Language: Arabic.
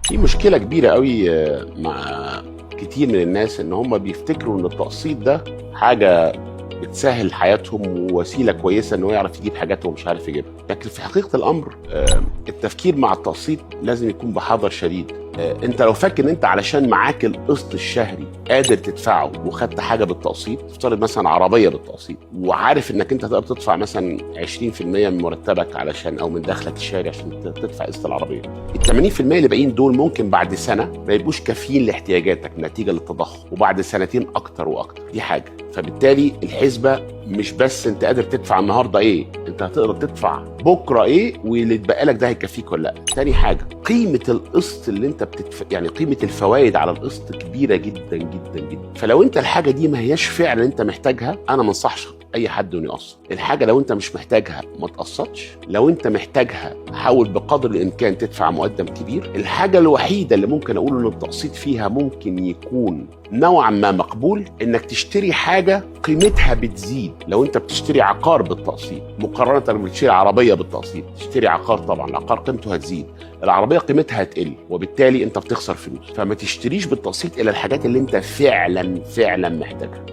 في مشكلة كبيرة قوي مع كتير من الناس ان هم بيفتكروا ان التقسيط ده حاجة بتسهل حياتهم ووسيلة كويسة ان هو يعرف يجيب حاجات هو مش عارف يجيبها. لكن في حقيقة الامر التفكير مع التقسيط لازم يكون بحذر شديد. انت لو فاكر ان انت علشان معاك القسط الشهري قادر تدفعه وخدت حاجه بالتقسيط، افترض مثلا عربيه بالتقسيط، وعارف انك انت هتقدر تدفع مثلا 20% من مرتبك علشان او من دخلك الشهري عشان تدفع قسط العربيه، ال 80% اللي باقيين دول ممكن بعد سنه ما يبقوش كافيين لاحتياجاتك نتيجه للتضخم، وبعد سنتين اكتر واكتر. دي حاجه. فبالتالي الحسبه مش بس انت قادر تدفع النهارده ايه، انت هتقدر تدفع بكره ايه، واللي اتبقى لك ده هيكفيك ولا لا. تاني حاجه، قيمه القسط اللي انت يعني قيمه الفوائد على القسط كبيره جدا جدا جدا. فلو انت الحاجه دي ما هياش فعلا انت محتاجها، انا ما انصحش اي حد انه يقسط. الحاجه لو انت مش محتاجها ما تقسطش، لو انت محتاجها حاول بقدر الامكان تدفع مقدم كبير. الحاجه الوحيده اللي ممكن اقول ان التقسيط فيها ممكن يكون نوعا ما مقبول، انك تشتري حاجه قيمتها بتزيد. لو انت بتشتري عقار بالتقسيط مقارنه بتشتري عربيه بالتقسيط، تشتري عقار طبعا العقار قيمته هتزيد، العربيه قيمتها هتقل، وبالتالي انت بتخسر فلوس. فما تشتريش بالتقسيط الا الحاجات اللي انت فعلا محتاجها.